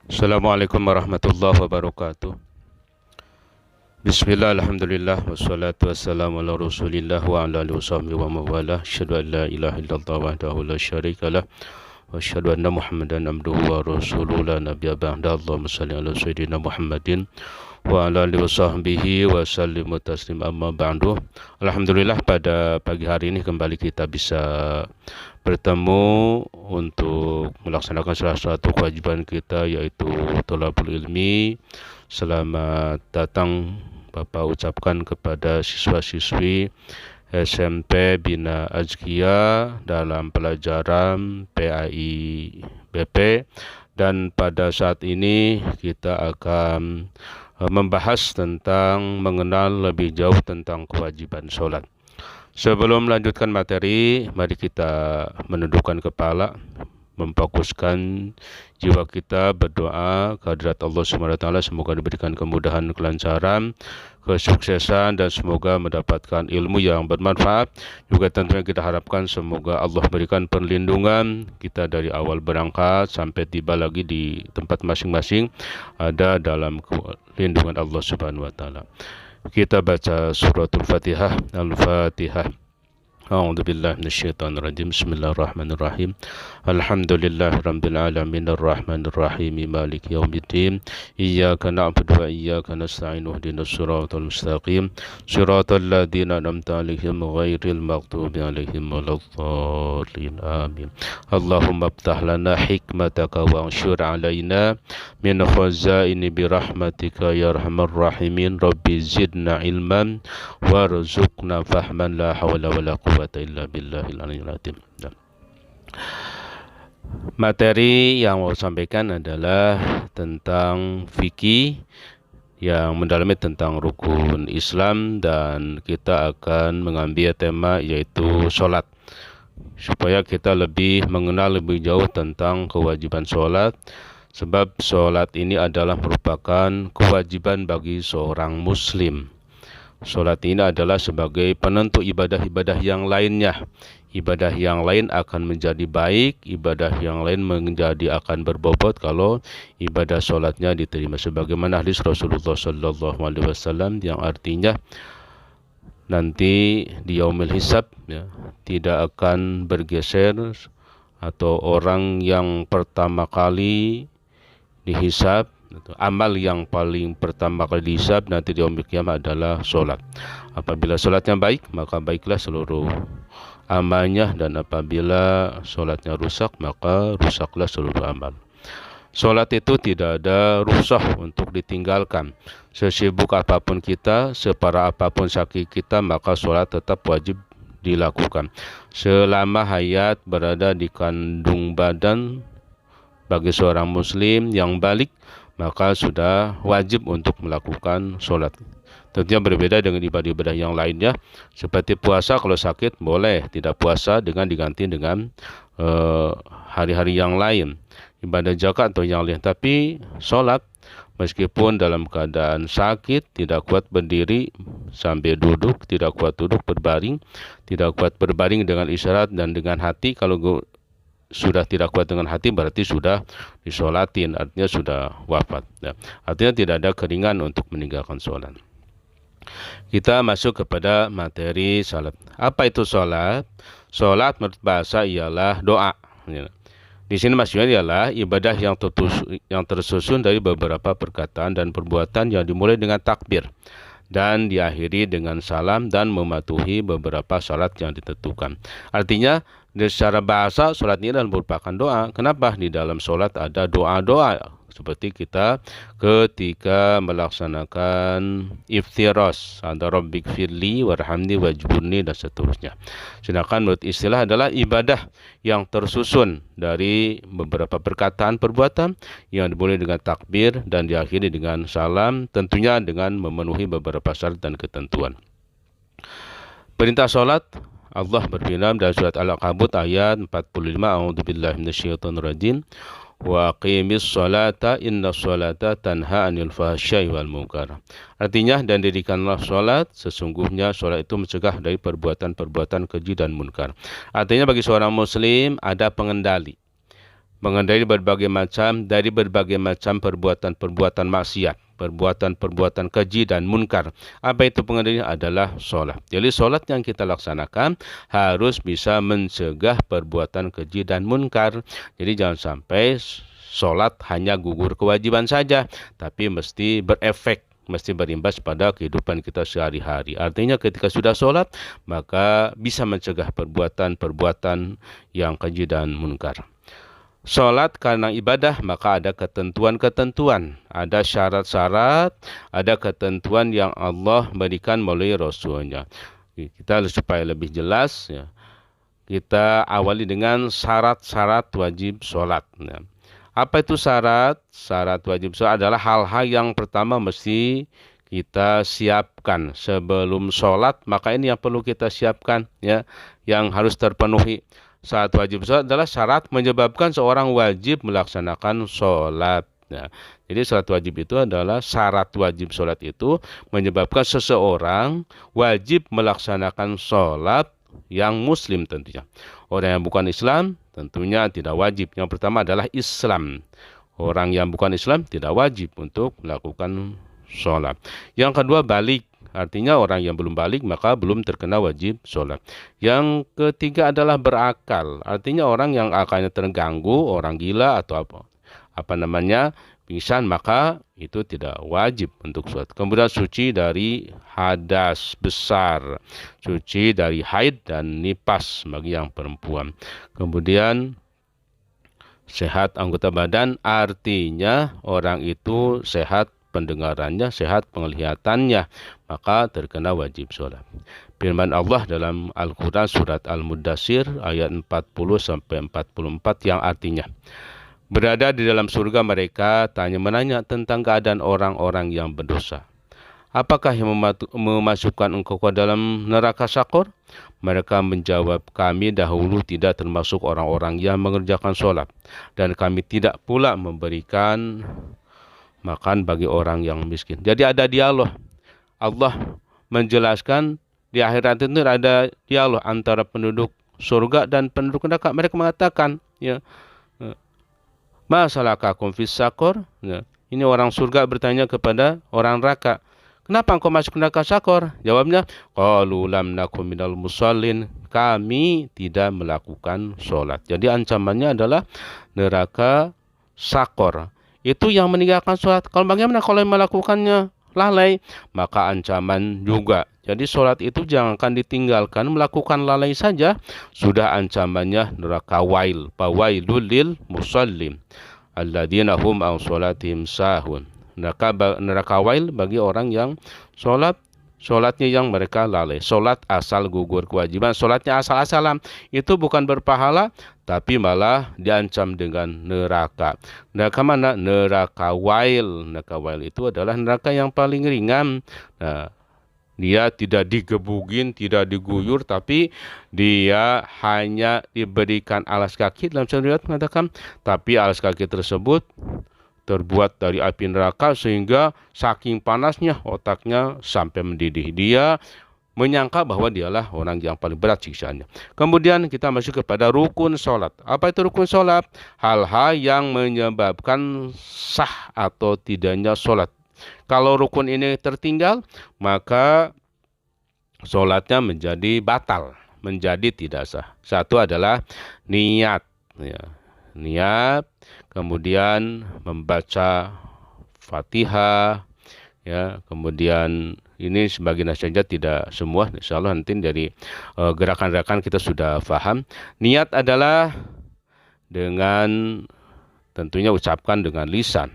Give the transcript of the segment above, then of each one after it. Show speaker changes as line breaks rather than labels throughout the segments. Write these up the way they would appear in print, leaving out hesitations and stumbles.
Assalamualaikum warahmatullahi wabarakatuh. Bismillah, alhamdulillah, wassalatu wassalamu ala rasulillah wa ala alihi wasahbihi wa mawalah. Asyhadu an la ilaha illallah wahdahu la syarikalah wa asyhadu anna Muhammadan abduhu wa rasuluhu la nabiyya ba'da. Allahumma shalli ala sayyidina Muhammadin wa ala alihi wasahbihi wa sallimu taslim amma ba'du. Alhamdulillah, pada pagi hari ini kembali kita bisa bertemu untuk melaksanakan salah satu kewajiban kita, yaitu thalabul ilmi. Selamat datang Bapak ucapkan kepada siswa-siswi SMP Bina Azkia dalam pelajaran PAI BP, dan pada saat ini kita akan membahas tentang mengenal lebih jauh tentang kewajiban sholat. Sebelum melanjutkan materi, mari kita menundukkan kepala, memfokuskan jiwa kita, berdoa kehadirat Allah SWT. Semoga diberikan kemudahan, kelancaran, kesuksesan, dan semoga mendapatkan ilmu yang bermanfaat. Juga tentunya kita harapkan semoga Allah berikan perlindungan kita dari awal berangkat sampai tiba lagi di tempat masing-masing ada dalam lindungan Allah Subhanahu wa taala. Kita baca suratul Fatihah. Al-Fatihah. A'udzu billahi minasyaitonir rajim. Bismillahirrahmanirrahim. Alhamdulillahi rabbil alamin arrahmanir rahim maliki yaumiddin. Iyyaka na'budu wa iyyaka nasta'in ihdinas siratal mustaqim. Siratal ladzina an'amta 'alaihim ghairil maghdubi 'alaihim waladdallin. Amin. Allahumma iftah lana hikmataka wa anshur 'alaina min khazaini birahmatika ya arhamar rahimin. Rabbi zidna ilman warzuqna fahman. La hawla wala quwwata illa billahil aliyyil azim. Materi yang mau sampaikan adalah tentang fikih yang mendalami tentang rukun Islam, dan kita akan mengambil tema yaitu sholat, supaya kita lebih mengenal lebih jauh tentang kewajiban sholat. Sebab sholat ini adalah merupakan kewajiban bagi seorang muslim. Sholat ini adalah sebagai penentu ibadah-ibadah yang lainnya. Ibadah yang lain akan menjadi baik, ibadah yang lain menjadi akan berbobot kalau ibadah sholatnya diterima. Sebagaimana hadis Rasulullah Sallallahu Alaihi Wasallam yang artinya nanti di yaumil hisab, ya, tidak akan bergeser, atau orang yang pertama kali dihisab, amal yang paling pertama kali dihisab nanti di yaumil qiyamah adalah sholat. Apabila sholatnya baik, maka baiklah seluruh amalnya, dan apabila sholatnya rusak, maka rusaklah seluruh amal. Sholat itu tidak ada rukhsah untuk ditinggalkan. Sesibuk apapun kita, separah apapun sakit kita, maka sholat tetap wajib dilakukan. Selama hayat berada di kandung badan bagi seorang muslim yang balik, maka sudah wajib untuk melakukan sholat. Tentunya berbeda dengan ibadah-ibadah yang lainnya. Seperti puasa, kalau sakit boleh tidak puasa dengan diganti dengan hari-hari yang lain, ibadah zakat atau yang lain. Tapi sholat, meskipun dalam keadaan sakit, tidak kuat berdiri sambil duduk, tidak kuat duduk berbaring, tidak kuat berbaring dengan isyarat dan dengan hati. Kalau sudah tidak kuat dengan hati, berarti sudah disolatin, artinya sudah wafat. Ya. Artinya tidak ada keringan untuk meninggalkan sholat. Kita masuk kepada materi sholat. Apa itu sholat? Sholat menurut bahasa ialah doa. Ya. Di sini maksudnya ialah ibadah yang tersusun dari beberapa perkataan dan perbuatan yang dimulai dengan takbir dan diakhiri dengan salam dan mematuhi beberapa syarat yang ditentukan. Artinya, secara bahasa sholat ini adalah merupakan doa. Kenapa? Di dalam sholat ada doa-doa, seperti kita ketika melaksanakan iftiros, ada rabbik firli warhamni wajburni, dan seterusnya. Sedangkan menurut istilah adalah ibadah yang tersusun dari beberapa perkataan perbuatan yang dimulai dengan takbir dan diakhiri dengan salam, tentunya dengan memenuhi beberapa syarat dan ketentuan. Perintah sholat, Allah berfirman dalam surat Al-Ankabut ayat 45, A'udzubillahi minasyaitonir rajim. Wa aqimis sholata inna sholata tanha 'anil fahsya'i wal munkar. Artinya, dan dirikanlah sholat, sesungguhnya sholat itu mencegah dari perbuatan-perbuatan keji dan munkar. Artinya bagi seorang muslim ada pengendali. menghindari dari berbagai macam perbuatan-perbuatan maksiat, perbuatan-perbuatan keji dan munkar. Apa itu pengendalinya? Adalah sholat. Jadi sholat yang kita laksanakan harus bisa mencegah perbuatan keji dan munkar. Jadi jangan sampai sholat hanya gugur kewajiban saja, tapi mesti berefek, mesti berimbas pada kehidupan kita sehari-hari. Artinya ketika sudah sholat, maka bisa mencegah perbuatan-perbuatan yang keji dan munkar. Sholat karena ibadah, maka ada ketentuan-ketentuan, ada syarat-syarat, ada ketentuan yang Allah berikan melalui Rasulnya. Kita supaya lebih jelas, ya, kita awali dengan syarat-syarat wajib sholat. Ya. Apa itu syarat? Syarat wajib sholat adalah hal-hal yang pertama mesti kita siapkan sebelum sholat, maka ini yang perlu kita siapkan, ya, yang harus terpenuhi. Syarat wajib sholat adalah syarat menyebabkan seorang wajib melaksanakan sholat. Ya. Jadi syarat wajib itu adalah syarat wajib sholat itu menyebabkan seseorang wajib melaksanakan sholat yang muslim tentunya. Orang yang bukan Islam tentunya tidak wajib. Yang pertama adalah Islam. Orang yang bukan Islam tidak wajib untuk melakukan sholat. Yang kedua balik. Artinya orang yang belum balik maka belum terkena wajib sholat. Yang ketiga adalah berakal. Artinya orang yang akalnya terganggu, orang gila atau pingsan, maka itu tidak wajib untuk sholat. Kemudian suci dari hadas besar, suci dari haid dan nifas bagi yang perempuan. Kemudian sehat anggota badan, artinya orang itu sehat pendengarannya, sehat penglihatannya, maka terkena wajib sholat. Firman Allah dalam Al-Quran surat Al-Mudassir ayat 40-44 yang artinya, berada di dalam surga mereka menanya tentang keadaan orang-orang yang berdosa. Apakah yang memasukkan engkau ke dalam neraka Syaqor? Mereka menjawab, kami dahulu tidak termasuk orang-orang yang mengerjakan sholat, dan kami tidak pula memberikan makan bagi orang yang miskin. Jadi ada dialog. Allah menjelaskan di akhirat itu ada dialog antara penduduk surga dan penduduk neraka. Mereka mengatakan, ya, ma salakakum fis saqar? Ya, ini orang surga bertanya kepada orang neraka, kenapa engkau masuk neraka Syaqor? Jawabnya, qalu lam nakum minal musallin. Kami tidak melakukan sholat. Jadi ancamannya adalah neraka Syaqor. Itu yang meninggalkan sholat. Kalau bagaimana kalau yang melakukannya lalai? Maka ancaman juga. Jadi sholat itu jangan ditinggalkan, melakukan lalai saja, sudah ancamannya neraka wail. Fawailul lil musallin alladzina hum an sholatihim sahun. Neraka wail bagi orang yang sholatnya yang mereka lalai. Sholat asal gugur kewajiban, sholatnya asal-asalan, itu bukan berpahala, tapi malah diancam dengan neraka. Neraka mana? Neraka wail. Neraka wail itu adalah neraka yang paling ringan. Nah, dia tidak digebugin, tidak diguyur, tapi dia hanya diberikan alas kaki. Dalam riwayat mengatakan, tapi alas kaki tersebut terbuat dari api neraka sehingga saking panasnya otaknya sampai mendidih. Dia menyangka bahwa dialah orang yang paling berat siksaannya. Kemudian kita masuk kepada rukun sholat. Apa itu rukun sholat? Hal-hal yang menyebabkan sah atau tidaknya sholat. Kalau rukun ini tertinggal, maka sholatnya menjadi batal, menjadi tidak sah. Satu adalah niat, ya. Niat, kemudian membaca Fatihah, ya, kemudian ini sebagian saja, tidak semua. Insya Allah nanti dari gerakan-gerakan kita sudah paham. Niat adalah dengan tentunya ucapkan dengan lisan.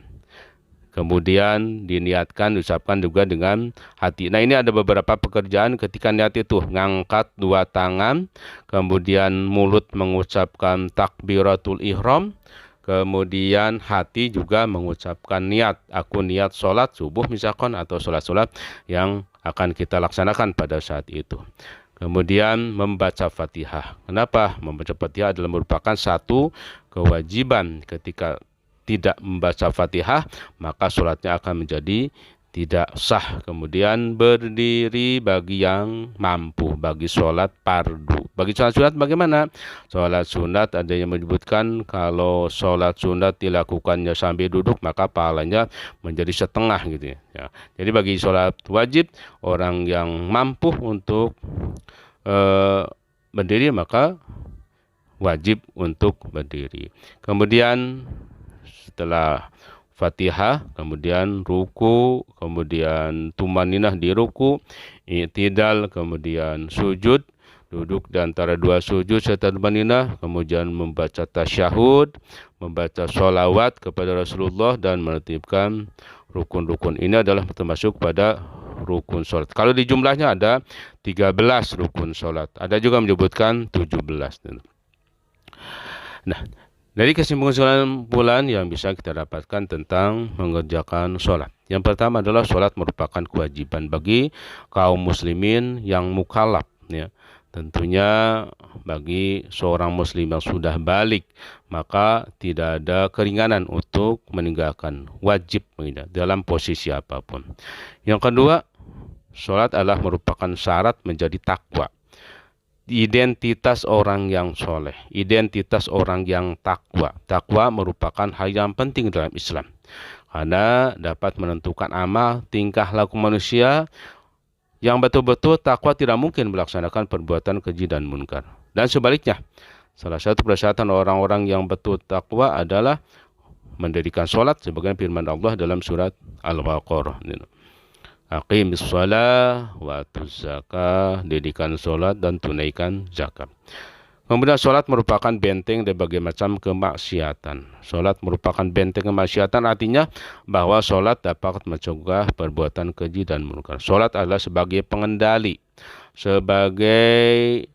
Kemudian diniatkan, diucapkan juga dengan hati. Nah, ini ada beberapa pekerjaan ketika niat itu. Ngangkat dua tangan, kemudian mulut mengucapkan takbiratul ihram, kemudian hati juga mengucapkan niat. Aku niat sholat subuh misalkan, atau sholat-sholat yang akan kita laksanakan pada saat itu. Kemudian membaca Fatihah. Kenapa? Membaca Fatihah adalah merupakan satu kewajiban. Ketika tidak membaca Fatihah, maka sholatnya akan menjadi tidak sah. Kemudian berdiri bagi yang mampu, bagi sholat fardu. Bagi sholat sunat bagaimana? Sholat sunat ada yang menyebutkan kalau sholat sunat dilakukannya sambil duduk maka pahalanya menjadi setengah gitu ya. Jadi bagi sholat wajib orang yang mampu untuk berdiri maka wajib untuk berdiri. Kemudian setelah Fatihah, kemudian ruku, kemudian tumaninah di ruku, i'tidal, kemudian sujud, duduk di antara dua sujud serta tumaninah, kemudian membaca tasyahud, membaca sholawat kepada Rasulullah dan menertibkan rukun-rukun. Ini adalah termasuk pada rukun sholat. Kalau di jumlahnya ada 13 rukun sholat. Ada juga menyebutkan 17. Nah, dari kesimpulan yang bisa kita dapatkan tentang mengerjakan sholat. Yang pertama adalah sholat merupakan kewajiban bagi kaum muslimin yang mukallaf. Ya. Tentunya bagi seorang muslim yang sudah balik, maka tidak ada keringanan untuk meninggalkan wajib dalam posisi apapun. Yang kedua, sholat adalah merupakan syarat menjadi takwa. Identitas orang yang soleh, identitas orang yang takwa. Takwa merupakan hal yang penting dalam Islam karena dapat menentukan amal, tingkah laku manusia. Yang betul-betul takwa tidak mungkin melaksanakan perbuatan keji dan munkar. Dan sebaliknya, salah satu persyaratan orang-orang yang betul takwa adalah mendirikan sholat sebagaimana firman Allah dalam surat Al-Baqarah. Aqimis shalah wa atuz zakah, dirikan sholat dan tunaikan zakat. Kemudian sholat merupakan benteng dari berbagai macam kemaksiatan. Sholat merupakan benteng kemaksiatan artinya bahwa sholat dapat mencegah perbuatan keji dan munkar. Sholat adalah sebagai pengendali, sebagai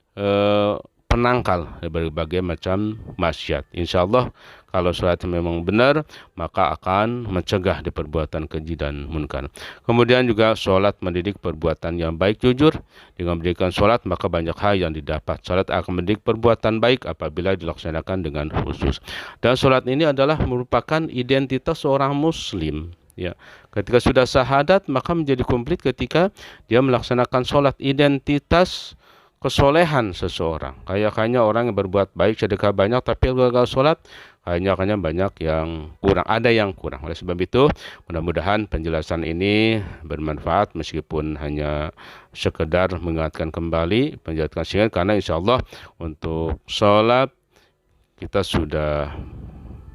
penangkal dari berbagai macam maksiat. Insya Allah kalau sholat memang benar maka akan mencegah di perbuatan keji dan munkar. Kemudian juga sholat mendidik perbuatan yang baik jujur. Dengan mendirikan sholat maka banyak hal yang didapat. Sholat akan mendidik perbuatan baik apabila dilaksanakan dengan khusus. Dan sholat ini adalah merupakan identitas seorang muslim. Ya, ketika sudah syahadat maka menjadi komplit ketika dia melaksanakan sholat. Identitas kesolehan seseorang. Kayaknya orang yang berbuat baik sedekah banyak tapi gagal sholat, kayaknya banyak yang kurang, ada yang kurang. Oleh sebab itu, mudah-mudahan penjelasan ini bermanfaat meskipun hanya sekedar mengingatkan kembali, menjelaskan singkat karena insya Allah untuk sholat kita sudah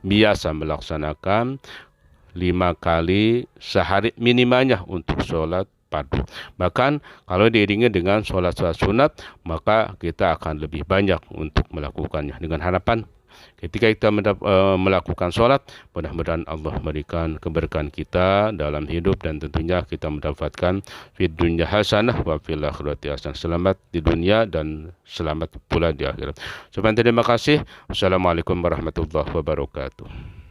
biasa melaksanakan 5 kali sehari minimalnya untuk sholat fardu. Bahkan kalau diiringi dengan sholat-sholat sunat, maka kita akan lebih banyak untuk melakukannya. Dengan harapan ketika kita melakukan sholat, mudah-mudahan Allah memberikan keberkahan kita dalam hidup dan tentunya kita mendapatkan fid dunya hasanah wa fil akhirati hasanah. Selamat di dunia dan selamat pula di akhirat. Terima kasih. Wassalamualaikum warahmatullahi wabarakatuh.